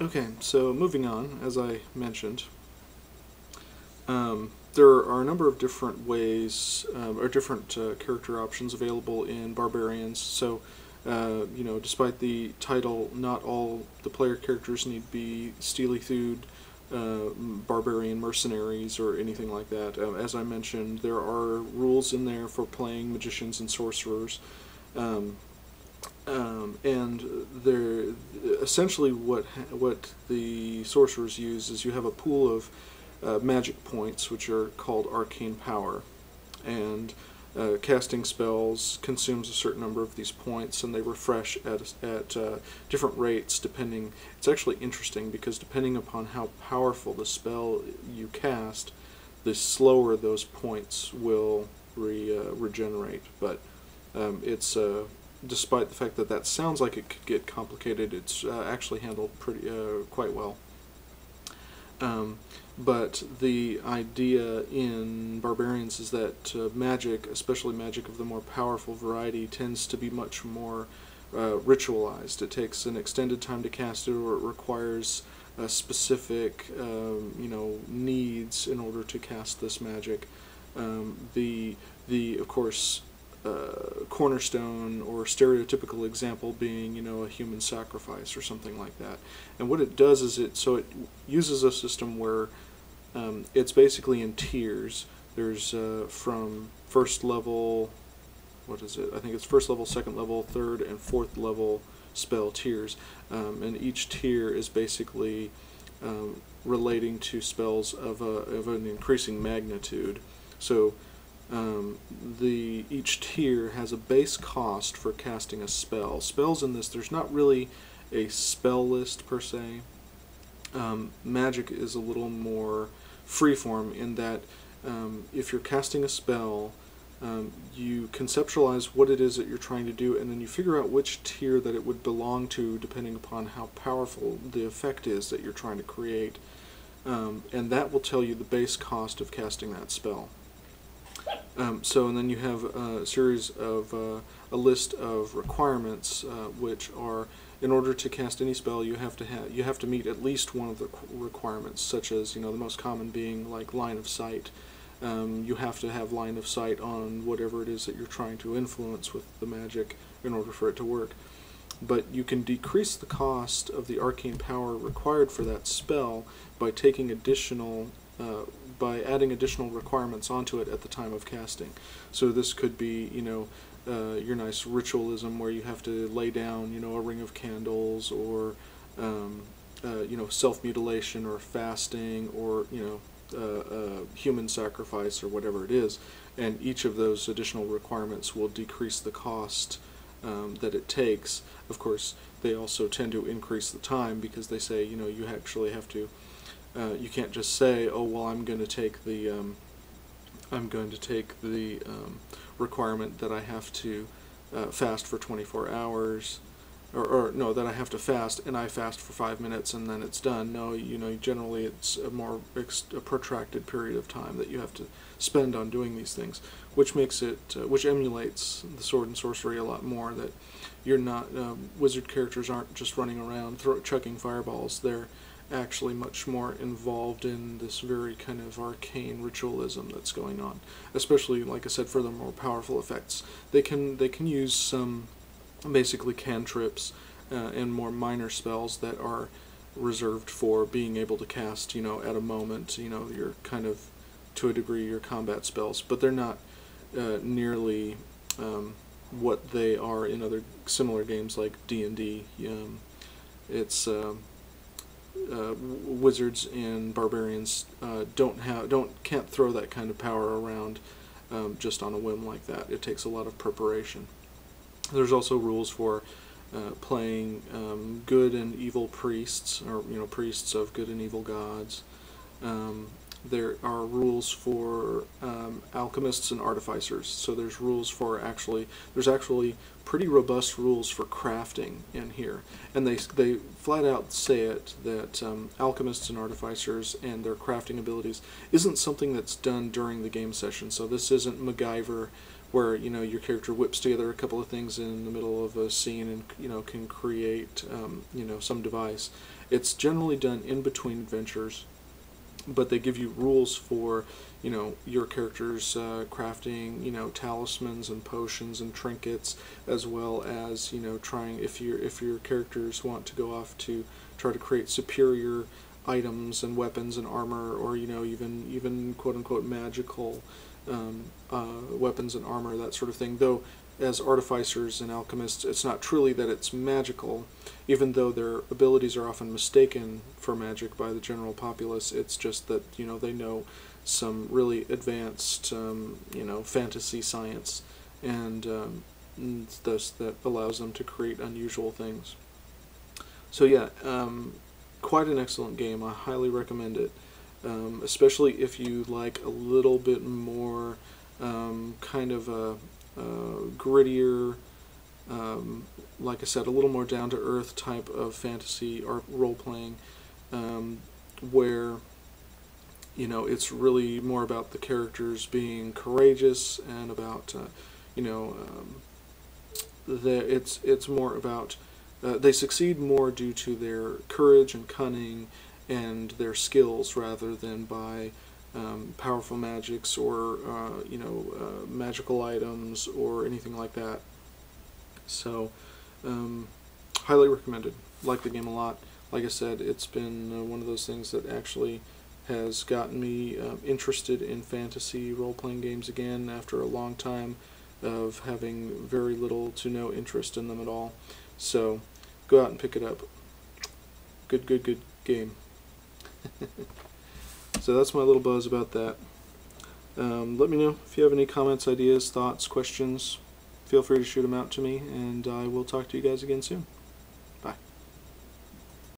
Okay, so moving on, as I mentioned, there are a number of different ways, or different character options available in Barbarians. So, despite the title, not all the player characters need to be steely-thewed barbarian mercenaries or anything like that. As I mentioned, there are rules in there for playing magicians and sorcerers. And they're essentially what the sorcerers use is you have a pool of magic points, which are called arcane power, and casting spells consumes a certain number of these points, and they refresh at different rates depending. It's actually interesting because depending upon how powerful the spell you cast, the slower those points will regenerate. But it's despite the fact that that sounds like it could get complicated, it's actually handled pretty quite well. But the idea in Barbarians is that magic, especially magic of the more powerful variety, tends to be much more ritualized. It takes an extended time to cast it, or it requires specific needs in order to cast this magic. Of course, cornerstone or stereotypical example being, a human sacrifice or something like that. And what it does is it uses a system where it's basically in tiers. There's from first level, what is it? I think it's first level, second level, third, and fourth level spell tiers. And each tier is basically relating to spells of an increasing magnitude. So each tier has a base cost for casting a spell. Spells in this, there's not really a spell list per se. Magic is a little more freeform in that if you're casting a spell, you conceptualize what it is that you're trying to do, and then you figure out which tier that it would belong to depending upon how powerful the effect is that you're trying to create. And that will tell you the base cost of casting that spell. And then you have a series of a list of requirements, which are, in order to cast any spell, you have to meet at least one of the requirements, such as the most common being like line of sight. You have to have line of sight on whatever it is that you're trying to influence with the magic in order for it to work. But you can decrease the cost of the arcane power required for that spell by taking by adding additional requirements onto it at the time of casting. So this could be, your nice ritualism where you have to lay down, a ring of candles, or, self-mutilation, or fasting, or, human sacrifice, or whatever it is. And each of those additional requirements will decrease the cost that it takes. Of course, they also tend to increase the time because they say, you actually have to. You can't just say, "Oh, well, I'm going to take the requirement that I have to fast for 24 hours, or no, that I have to fast and I fast for 5 minutes and then it's done." No, generally it's a more protracted period of time that you have to spend on doing these things, which makes it, which emulates the sword and sorcery a lot more. That you're not wizard characters aren't just running around chucking fireballs. They're actually much more involved in this very kind of arcane ritualism that's going on, especially, like I said, for the more powerful effects. They can use some basically cantrips and more minor spells that are reserved for being able to cast, at a moment, your kind of, to a degree, your combat spells, but they're not nearly what they are in other similar games like D&D. It's wizards and barbarians can't throw that kind of power around just on a whim like that. It takes a lot of preparation. There's also rules for playing good and evil priests, or priests of good and evil gods. There are rules for alchemists and artificers. So there's rules for there's actually pretty robust rules for crafting in here, and they flat out say it that alchemists and artificers and their crafting abilities isn't something that's done during the game session. So this isn't MacGyver where your character whips together a couple of things in the middle of a scene and can create some device. It's generally done in between adventures, but they give you rules for your character's crafting talismans and potions and trinkets, as well as trying, if your characters want to go off to try to create superior items and weapons and armor, or even quote unquote magical weapons and armor, that sort of thing. Though as artificers and alchemists, it's not truly that it's magical, even though their abilities are often mistaken for magic by the general populace. It's just that they know some really advanced fantasy science, and thus that allows them to create unusual things. So yeah, quite an excellent game. I highly recommend it, especially if you like a little bit more kind of a grittier, like I said, a little more down-to-earth type of fantasy or role-playing, where it's really more about the characters being courageous, and about it's more about they succeed more due to their courage and cunning and their skills, rather than by powerful magics or magical items or anything like that. So highly recommended. Like the game a lot. Like I said, it's been one of those things that actually has gotten me interested in fantasy role-playing games again after a long time of having very little to no interest in them at all. So go out and pick it up. Good game. So that's my little buzz about that. Let me know if you have any comments, ideas, thoughts, questions. Feel free to shoot them out to me, and I will talk to you guys again soon.